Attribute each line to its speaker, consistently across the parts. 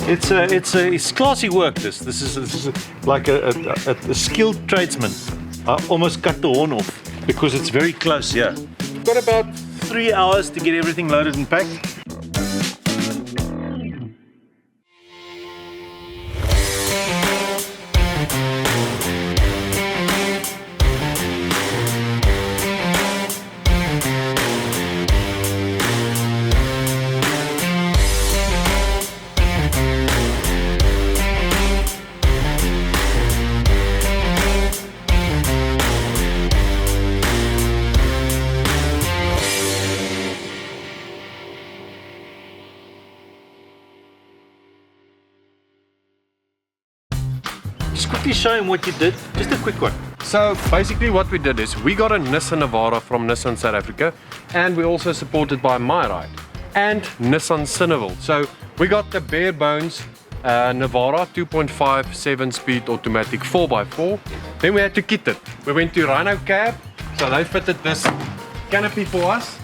Speaker 1: It's classy work. This is like a skilled tradesman. I almost cut the horn off because it's very close here. We've got about 3 hours to get everything loaded and packed. Just quickly show him what you did. Just a quick one.
Speaker 2: So basically what we did is we got a Nissan Navara from Nissan South Africa, and we're also supported by MyRide and Nissan Cineville. So we got the bare bones Navara 2.5 7-speed automatic 4x4. Then we had to kit it. We went to Rhino Cab, so they fitted this canopy for us.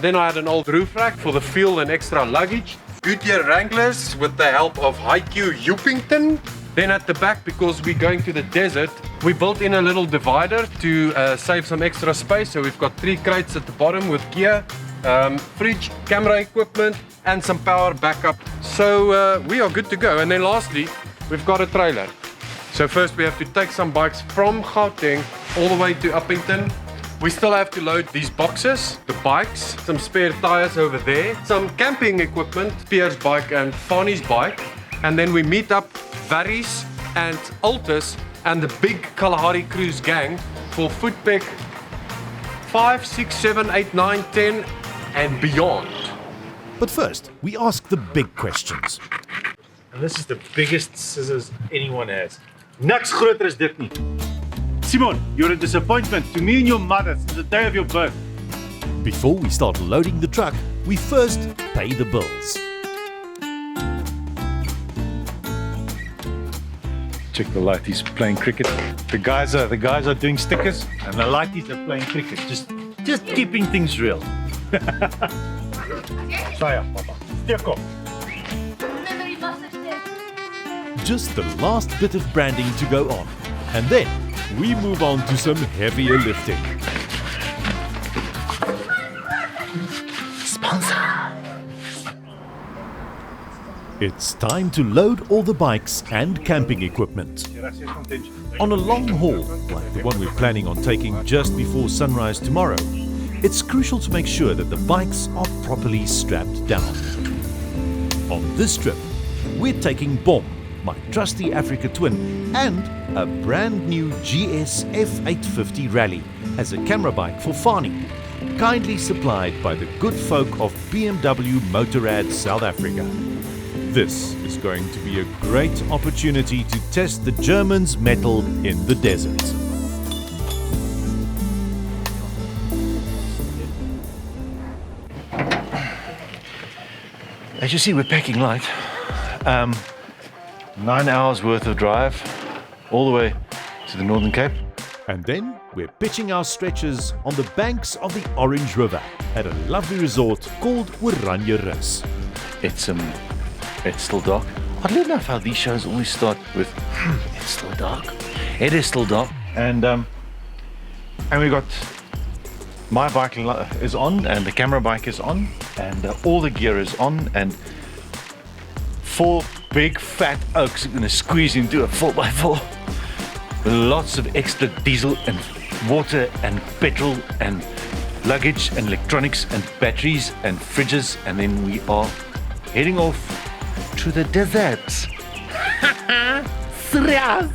Speaker 2: Then I had an old roof rack for the fuel and extra luggage. Goodyear Wranglers with the help of HiQ Upington. Then at the back, because we're going to the desert, we built in a little divider to save some extra space. So we've got 3 crates at the bottom with gear, fridge, camera equipment, and some power backup. So we are good to go. And then lastly, we've got a trailer. So first we have to take some bikes from Gauteng all the way to Upington. We still have to load these boxes, the bikes, some spare tires over there, some camping equipment, Pierre's bike and Fanny's bike. And then we meet up Varies and Altus and the big Kalahari Kruuuz gang for Footpeg 5, 6, 7, 8, 9, 10 and beyond.
Speaker 3: But first, we ask the big questions.
Speaker 1: And this is the biggest scissors anyone has. Niks groter is dit nie. Simon, you're a disappointment to me and your mother since the day of your birth.
Speaker 3: Before we start loading the truck, we first pay the bills.
Speaker 1: Check the lighties playing cricket. The guys are doing stickers, and the lighties are playing cricket. Just keeping things real. Saya, papa. Steek op.
Speaker 3: Just the last bit of branding to go on, and then we move on to some heavier lifting.
Speaker 1: Sponsor.
Speaker 3: It's time to load all the bikes and camping equipment. On a long haul, like the one we're planning on taking just before sunrise tomorrow, it's crucial to make sure that the bikes are properly strapped down. On this trip, we're taking Bom, my trusty Africa Twin, and a brand new GS F850 Rally as a camera bike for Fani, kindly supplied by the good folk of BMW Motorrad South Africa. This is going to be a great opportunity to test the Germans' mettle in the desert.
Speaker 1: As you see, we're packing light. 9 hours worth of drive all the way to the Northern Cape.
Speaker 3: And then we're pitching our stretchers on the banks of the Orange River at a lovely resort called Oranje Rus.
Speaker 1: It's still dark. Oddly enough, how these shows always start with it's still dark. It is still dark. And we got my bike is on, and the camera bike is on, and all the gear is on, and 4 big fat oaks are going to squeeze into a 4x4 with lots of extra diesel and water and petrol and luggage and electronics and batteries and fridges, and then we are heading off to the desert. Serious?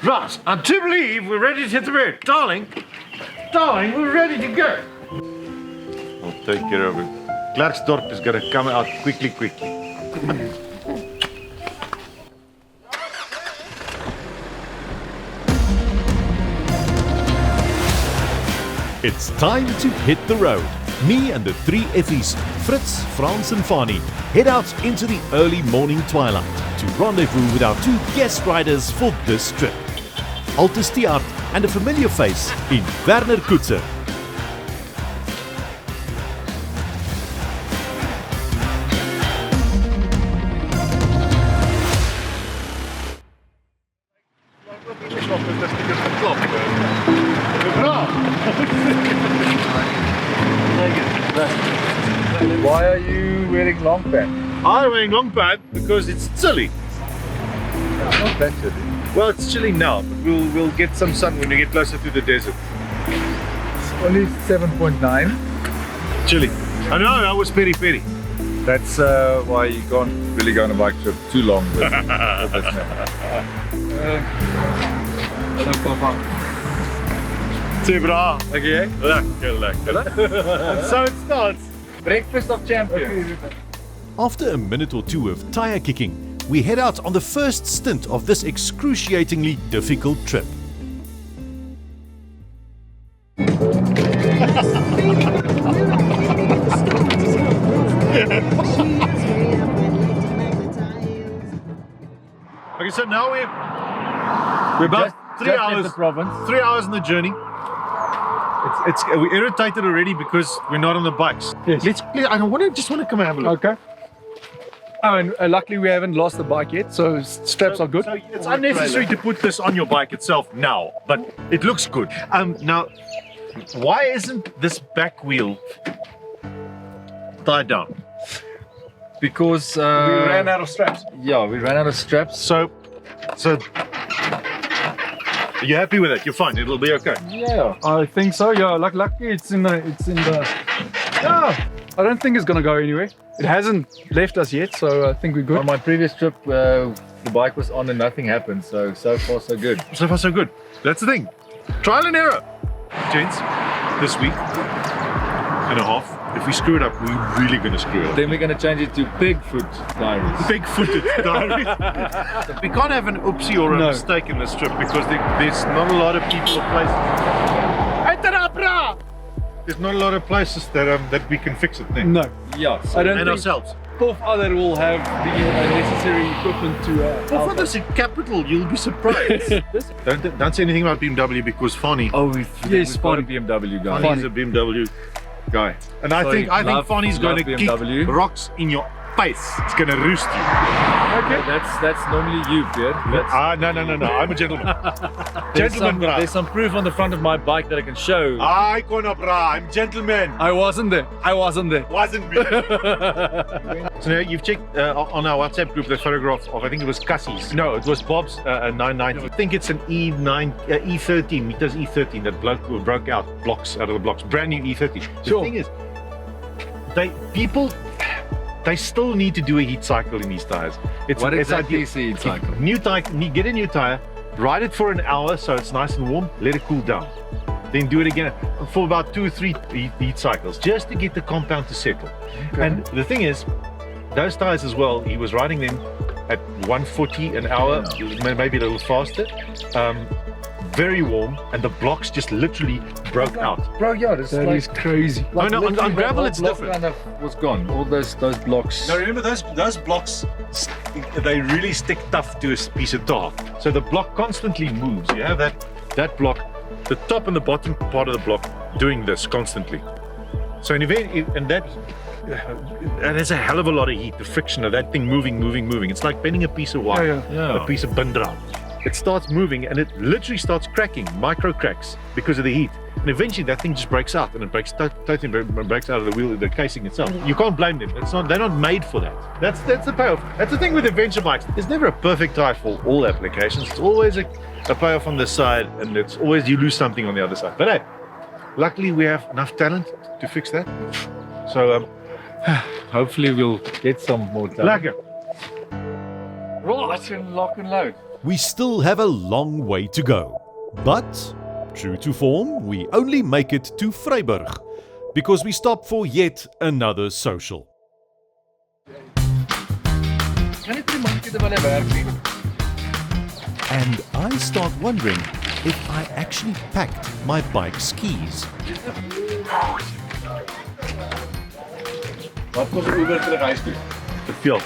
Speaker 1: Ross, I do believe we're ready to hit the road. Darling, we're ready to go. I'll take care of it. Klerksdorp is going to come out quickly.
Speaker 3: It's time to hit the road. Me and the 3 Effies, Fritz, Frans and Fani, head out into the early morning twilight to rendezvous with our 2 guest riders for this trip. Altus Tiart and a familiar face in Werner Koetser.
Speaker 4: Why are you wearing long pants?
Speaker 1: I'm wearing long pants because it's chilly.
Speaker 4: Not that chilly.
Speaker 1: Well, it's chilly now, but we'll get some sun when we get closer to the desert.
Speaker 4: It's only 7.9.
Speaker 1: Chilly. I know, I was peri.
Speaker 4: That's why you can't really go on a bike trip too long with this
Speaker 1: Too bra.
Speaker 4: Okay.
Speaker 1: Lekker. And so it starts.
Speaker 4: Breakfast of champions.
Speaker 3: After a minute or two of tire kicking, we head out on the first stint of this excruciatingly difficult trip.
Speaker 1: Okay, so now we're about
Speaker 4: Just left the province.
Speaker 1: 3 hours in the journey. We're irritated already because we're not on the bikes.
Speaker 4: Yes.
Speaker 1: I just want to come and have a look.
Speaker 4: Okay. Oh, and luckily we haven't lost the bike yet, so straps are good.
Speaker 1: So it's unnecessary to put this on your bike itself now, but it looks good. Now, why isn't this back wheel tied down?
Speaker 4: Because
Speaker 1: We ran out of straps.
Speaker 4: Yeah, we ran out of straps.
Speaker 1: So you're happy with it? You're fine. It'll be okay.
Speaker 4: Yeah, I think so. Yeah, lucky it's in the. Yeah, I don't think it's gonna go anywhere. It hasn't left us yet, so I think we're good.
Speaker 5: On my previous trip, the bike was on and nothing happened, so far so good.
Speaker 1: So far, so good. That's the thing. Trial and error. Gents, this week and a half, if we screw it up, we're really going to screw it up.
Speaker 5: Then we're going to change it to Bigfoot Diaries.
Speaker 1: Big-footed diary. We can't have an oopsie or a mistake in this trip because there's not a lot of people or places. There's not a lot of places that we can fix it then.
Speaker 4: No,
Speaker 5: Yeah, so
Speaker 4: I don't
Speaker 1: And
Speaker 4: think
Speaker 1: ourselves.
Speaker 4: both other will have the necessary equipment to.
Speaker 1: Well, for this in capital, you'll be surprised. Don't say anything about BMW because Fani.
Speaker 4: Yes,
Speaker 5: we've got a
Speaker 4: fine.
Speaker 5: BMW guy.
Speaker 1: Fani's a BMW guy. And I think Fani's going to kick
Speaker 5: BMW.
Speaker 1: rocks in your face. It's going to roost you.
Speaker 4: Okay.
Speaker 5: That's normally you, Pierre.
Speaker 1: No. I'm a gentleman.
Speaker 5: There's some proof on the front of my bike that I can show.
Speaker 1: I can't, bra. I'm gentleman.
Speaker 4: I wasn't there.
Speaker 1: Wasn't me. So now you've checked on our WhatsApp group the photograph of, I think it was Cassie's. No, it was Bob's 990. I think it's an E13, meters E13 that broke out blocks out of the blocks. Brand new E13. The thing is, they still need to do a heat cycle in these tires.
Speaker 5: What exactly is the heat cycle?
Speaker 1: New tire, get a new tire, ride it for an hour so it's nice and warm, let it cool down. Then do it again for about 2 or 3 heat cycles just to get the compound to settle. Okay. And the thing is, those tires as well, he was riding them at 140 an hour, maybe a little faster. Very warm, and the blocks just literally broke out.
Speaker 5: Bro, yeah, this
Speaker 4: That is crazy.
Speaker 5: Like
Speaker 1: no, on gravel it's
Speaker 5: block
Speaker 1: different.
Speaker 5: kind of was gone. All those blocks.
Speaker 1: Now remember those blocks, they really stick tough to a piece of tar. So the block constantly moves. You have that block, the top and the bottom part of the block doing this constantly. So in event, and there's a hell of a lot of heat, the friction of that thing moving. It's like bending a piece of wire, a piece of bindra. It starts moving and it literally starts cracking, micro cracks because of the heat. And eventually that thing just breaks out and it breaks totally breaks out of the wheel, the casing itself. You can't blame them. They're not made for that. That's the payoff. That's the thing with adventure bikes. There's never a perfect tire for all applications. It's always a payoff on the side and it's always you lose something on the other side. But hey, luckily we have enough talent to fix that. So
Speaker 5: Hopefully we'll get some more time.
Speaker 1: lekker.
Speaker 5: Lock and load.
Speaker 3: We still have a long way to go. But, true to form, we only make it to Vryburg, because we stop for yet another social. And I start wondering if I actually packed my bike's keys.
Speaker 5: Wat kost Uber terug huis toe?
Speaker 1: Te veel.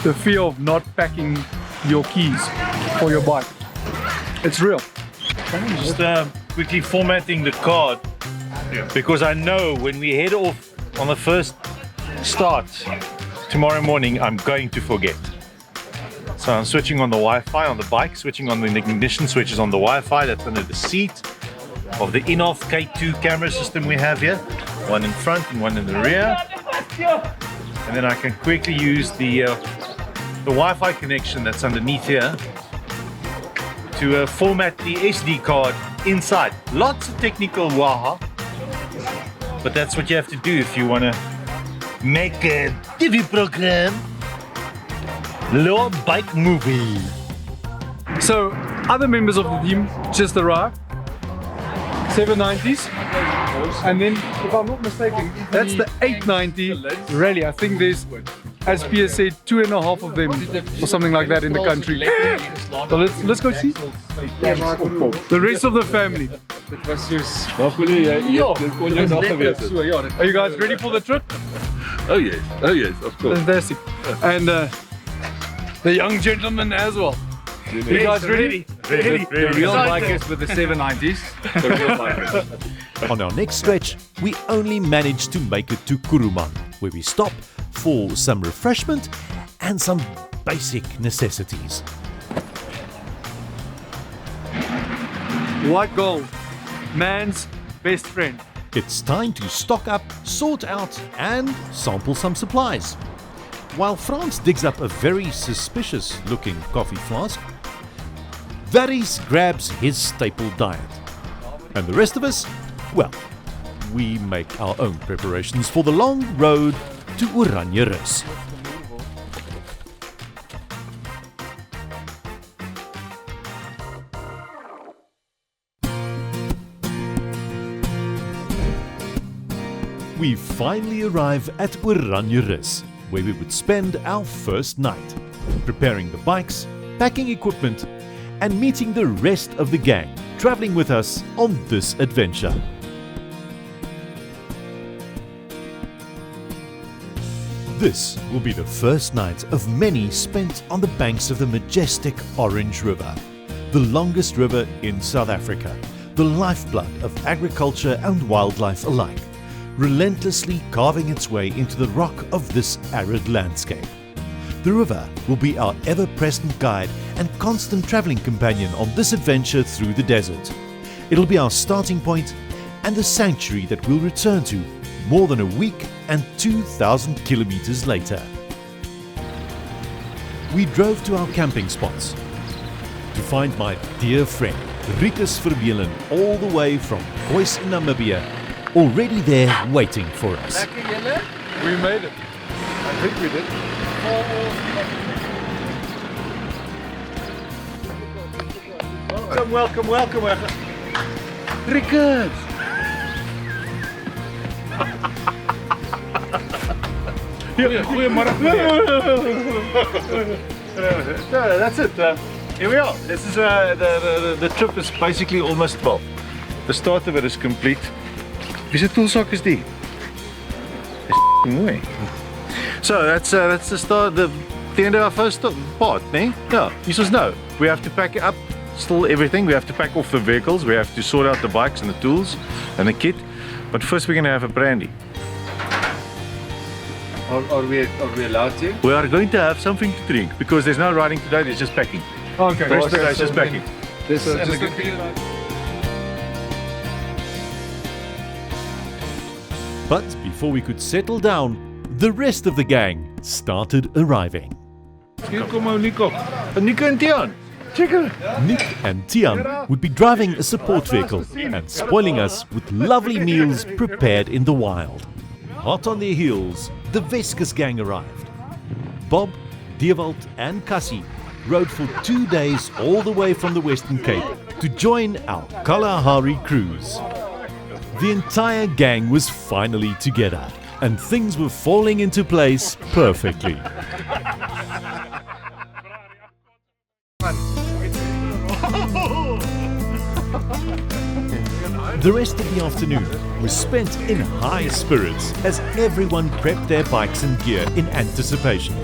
Speaker 4: The fear of not packing your keys for your bike. It's real.
Speaker 1: Just quickly formatting the card because I know when we head off on the first start tomorrow morning, I'm going to forget. So I'm switching on the Wi-Fi on the bike, switching on the ignition switches on the Wi-Fi that's under the seat. of the in-off K2 camera system we have here. One in front and one in the rear. And then I can quickly use the Wi-Fi connection that's underneath here to format the SD card inside. Lots of technical waha, but that's what you have to do if you want to make a TV program, low bike movie.
Speaker 4: So, other members of the team just arrived. 790s. And then, if I'm not mistaken, that's the 890 rally. I think there's, as Pia said, 2.5 of them or something like that in the country. So let's go see the rest of the family. Are you guys ready for the trip?
Speaker 6: Oh yes, of course.
Speaker 4: Fantastic. And the young gentleman as well. You guys ready?
Speaker 5: The real bikers with the 790s. The real bikers.
Speaker 3: On our next stretch, we only managed to make it to Kruuuz, where we stop for some refreshment and some basic necessities.
Speaker 4: White gold, man's best friend.
Speaker 3: It's time to stock up, sort out, and sample some supplies. While Frans digs up a very suspicious looking coffee flask, Varys grabs his staple diet. And the rest of us, well, we make our own preparations for the long road to Richtersveld. We finally arrive at Richtersveld, where we would spend our first night, preparing the bikes, packing equipment, and meeting the rest of the gang traveling with us on this adventure. This will be the first night of many spent on the banks of the majestic Orange River, the longest river in South Africa, the lifeblood of agriculture and wildlife alike, relentlessly carving its way into the rock of this arid landscape. The river will be our ever-present guide and constant traveling companion on this adventure through the desert. It'll be our starting point and the sanctuary that we'll return to more than a week and 2,000 kilometers later. We drove to our camping spots to find my dear friend Richtersveld all the way from Kruuuz in Namibia, already there waiting for us.
Speaker 4: We made it. I think we did.
Speaker 1: Welcome. Rickert! That's it. Here we are. This is the trip is basically almost, well, the start of it is complete. Wie se toolsak is die? Dis mooi. So that's the start, the end of our first part, né? Yeah, you just know. We have to pack up still everything. We have to pack off the vehicles. We have to sort out the bikes and the tools and the kit. But first we're going to have a brandy.
Speaker 5: Are we allowed to?
Speaker 1: We are going to have something to drink because there's no riding today, there's just packing.
Speaker 4: Okay.
Speaker 1: The rest of the day is just packing.
Speaker 4: This
Speaker 5: and
Speaker 4: just
Speaker 5: the good
Speaker 3: But before we could settle down, the rest of the gang started arriving.
Speaker 1: Hier kom ou Nico. Nico en Tian. Check it.
Speaker 3: Nick and Tian would be driving a support vehicle and spoiling us with lovely meals prepared in the wild. Hot on their heels, the Veskus gang arrived. Bob, Dewald and Cassie rode for 2 days all the way from the Western Cape to join our Kalahari cruise. The entire gang was finally together and things were falling into place perfectly. The rest of the afternoon was spent in high spirits as everyone prepped their bikes and gear in anticipation.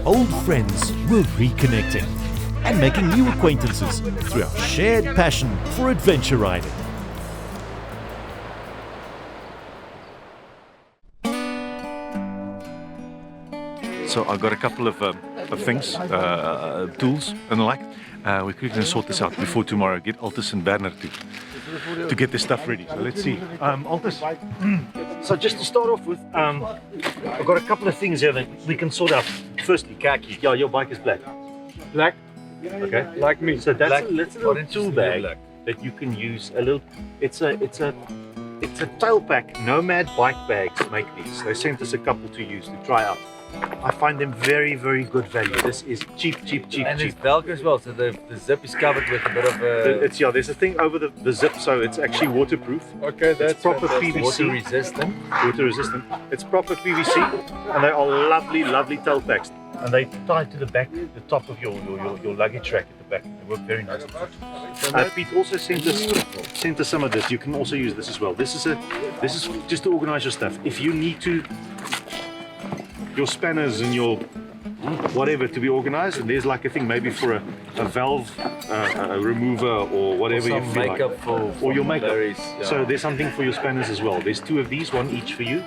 Speaker 3: Old friends were reconnecting and making new acquaintances through our shared passion for adventure riding.
Speaker 1: So I've got a couple of things, tools and the like. We're quickly going to sort this out before tomorrow. Get Altus and Werner to get this stuff ready. So let's see. Altus.
Speaker 7: So just to start off with, I've got a couple of things here that we can sort out. Firstly, khaki. Yeah, your bike is black.
Speaker 4: Black,
Speaker 7: Okay.
Speaker 4: like me.
Speaker 7: So that's
Speaker 5: Black.
Speaker 7: a little tool bag
Speaker 5: Black.
Speaker 7: that you can use. It's a tail pack. Nomad bike bags make these. They sent us a couple to use to try out. I find them very, very good value. This is cheap.
Speaker 5: And it's Velcro as well, so the zip is covered with a bit of
Speaker 7: It's there's a thing over the zip, so it's actually waterproof.
Speaker 4: Okay, that's
Speaker 7: It's proper PVC.
Speaker 5: water resistant.
Speaker 7: Water resistant. It's proper PVC, and they are lovely tail packs. And they tie to the back, the top of your luggage rack at the back. They work very nicely. Pete also sent us some of this. You can also use this as well. This is just to organize your stuff. If you need your spanners and your whatever to be organized, and there's like a thing maybe for a valve remover or whatever you
Speaker 5: Some
Speaker 7: feel
Speaker 5: makeup
Speaker 7: like.
Speaker 5: for
Speaker 7: Or your makeup.
Speaker 5: Larry's, yeah.
Speaker 7: So there's something for your spanners as well. There's 2 of these, one each for you.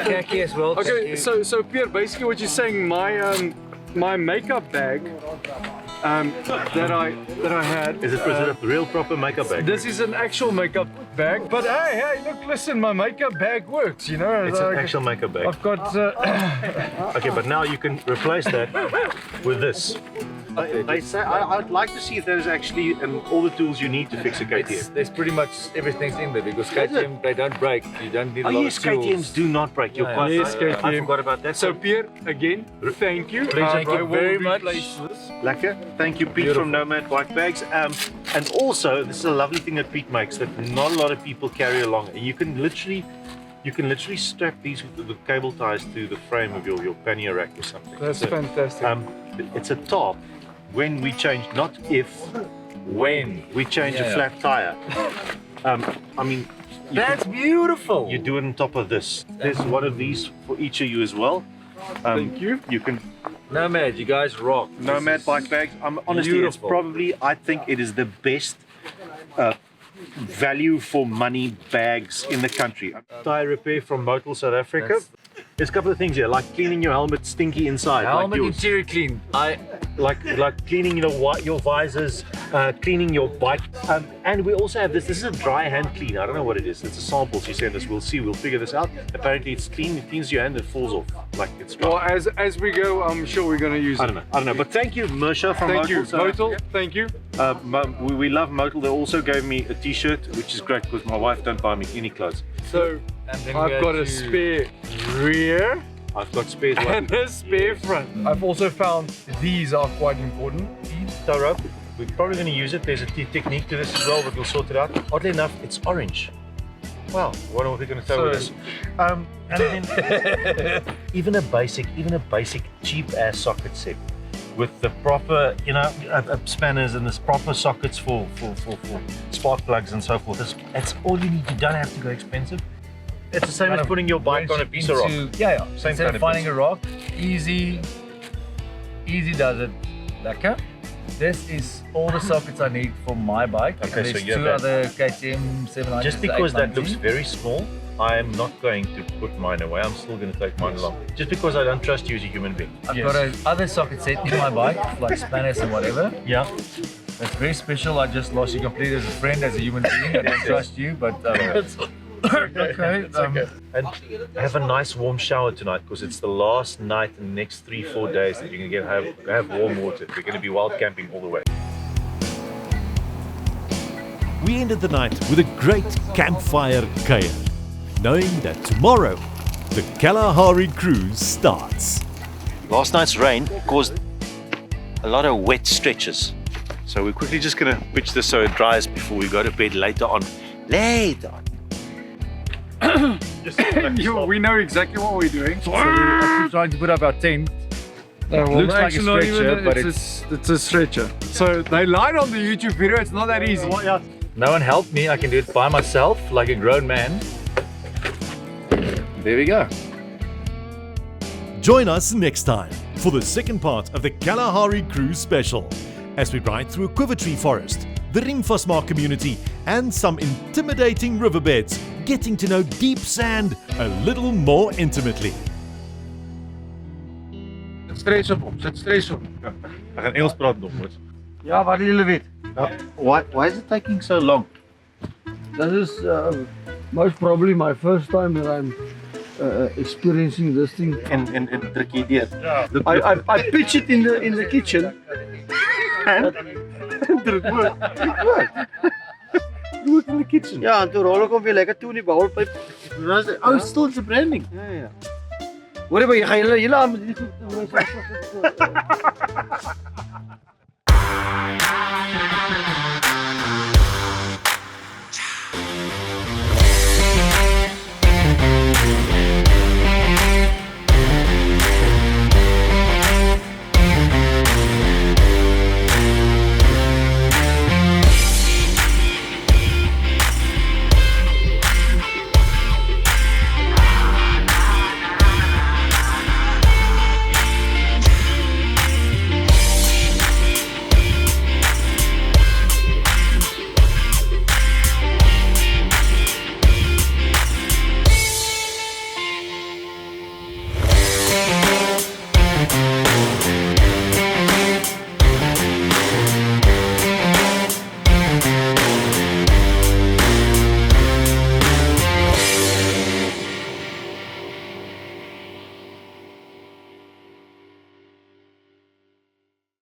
Speaker 5: khaki as well.
Speaker 4: Okay, so Pierre, basically what you're saying, my makeup bag that I had.
Speaker 7: Is it a real proper makeup bag?
Speaker 4: This is an actual makeup bag, but hey, look, listen, my makeup bag works, you know.
Speaker 7: It's an actual makeup bag.
Speaker 4: I've got.
Speaker 7: Okay, but now you can replace that with this. They say I'd like to see if there's actually all the tools you need to fix a KTM.
Speaker 5: There's pretty much everything's in there because KTM they don't break. You don't need a lot
Speaker 7: Yes,
Speaker 5: of tools.
Speaker 7: KTMs do not break. You're
Speaker 5: Yeah,
Speaker 7: quite
Speaker 4: yes,
Speaker 7: right. I
Speaker 4: KTM.
Speaker 7: forgot about that.
Speaker 4: So Pierre, again, thank you.
Speaker 5: Thank you
Speaker 4: I will
Speaker 5: very much.
Speaker 4: replace this.
Speaker 7: Lekker. Thank you, Pete from Nomad Bike Bags. And also, this is a lovely thing that Pete makes that not a lot of people carry along. And you can literally strap these with cable ties to the frame of your pannier rack or something.
Speaker 4: That's
Speaker 7: So,
Speaker 4: fantastic.
Speaker 7: It's a top when we change, not if,
Speaker 5: When?
Speaker 7: we change a
Speaker 5: Yeah.
Speaker 7: flat tire. I mean,
Speaker 5: That's beautiful.
Speaker 7: you do it on top of this. There's one of these for each of you as well.
Speaker 4: Thank you.
Speaker 7: You can
Speaker 5: Nomad, you guys rock.
Speaker 7: Nomad bike bags. Honestly, it's
Speaker 5: beautiful.
Speaker 7: probably, I think it is the best value for money bags in the country. Tire repair from Motul South Africa. There's a couple of things here, like cleaning your helmet stinky inside,
Speaker 5: Helmet
Speaker 7: like yours.
Speaker 5: interior clean.
Speaker 7: Like cleaning your visors, cleaning your bike. And we also have this. This is a dry hand clean. I don't know what it is. It's a sample she sent us. We'll see. We'll figure this out. Apparently, it's clean. It cleans your hand. It falls off like it's dry.
Speaker 4: Well, as we go, I'm sure we're going to use it.
Speaker 7: I don't know. But thank you, Mersha from
Speaker 4: Thank
Speaker 7: Motul
Speaker 4: you,
Speaker 7: South
Speaker 4: Motul.
Speaker 7: Africa.
Speaker 4: Thank you.
Speaker 7: We love Motul. They also gave me a t-shirt, which is great because my wife don't buy me any clothes.
Speaker 4: So
Speaker 5: And then we
Speaker 4: I've
Speaker 5: go
Speaker 4: got a
Speaker 5: to-
Speaker 4: spare rear
Speaker 7: I've got spares.
Speaker 4: and a spare front. I've also found these are quite important.
Speaker 7: Tow rope. We're probably going to use it. There's a technique to this as well, but we'll sort it out. Oddly enough, it's orange. Wow, what are we going to tow with this? And then even a basic cheap ass socket set with the proper, spanners and this proper sockets for spark plugs and so forth. That's all you need. You don't have to go expensive. It's the same as putting your bike on a piece of rock.
Speaker 5: Yeah.
Speaker 7: Same
Speaker 5: Instead
Speaker 7: kind
Speaker 5: of
Speaker 7: of
Speaker 5: finding
Speaker 7: piece.
Speaker 5: a rock, easy does it. Lekker. This is all the sockets I need for my bike.
Speaker 7: Okay,
Speaker 5: And
Speaker 7: so
Speaker 5: there's
Speaker 7: you have
Speaker 5: 2
Speaker 7: that.
Speaker 5: other KTM 790s.
Speaker 7: Just because that
Speaker 5: 890.
Speaker 7: looks very small, I am not going to put mine away. I'm still going to take mine along. Just because I don't trust you as a human being.
Speaker 5: I've got another socket set in my bike, like spanners and whatever.
Speaker 7: Yeah.
Speaker 5: That's very special. I just lost you completely as a friend, as a human being. I don't trust you, but okay.
Speaker 7: And have a nice warm shower tonight because it's the last night in the next 3-4 days that you're going to have warm water. We're going to be wild camping all the way.
Speaker 3: We ended the night with a great campfire kuier, knowing that tomorrow the Kalahari cruise starts.
Speaker 7: Last night's rain caused a lot of wet stretches. So we're quickly just going to pitch this so it dries before we go to bed later on.
Speaker 4: We know exactly what we're doing.
Speaker 5: So we're actually trying to put up our tent. Looks like a stretcher, but
Speaker 4: it's a stretcher. So they lied on the YouTube video. It's not that easy.
Speaker 5: no one helped me. I can do it by myself, like a grown man. There we go.
Speaker 3: Join us next time for the second part of the Kalahari Cruise special as we ride through a quiver tree forest, the Rimfasmar community, and some intimidating riverbeds, getting to know deep sand a little more intimately.
Speaker 4: Stress op hom, sit stress op hom.
Speaker 1: Ek gaan Engels praat nog, hoor.
Speaker 5: Ja, wat julle weet.
Speaker 7: Why is it taking so long?
Speaker 8: This is most probably my first time that I'm experiencing this thing.
Speaker 7: En druk jy deur.
Speaker 8: I pitch it in the kitchen.
Speaker 7: Druk in the kitchen.
Speaker 8: Ja, en toe rol ek hom weer lekker toe in die bowlpyp.
Speaker 7: Oh, it's still in branding.
Speaker 8: Ja. Hoor jy, jy gaan julle aan met die goed.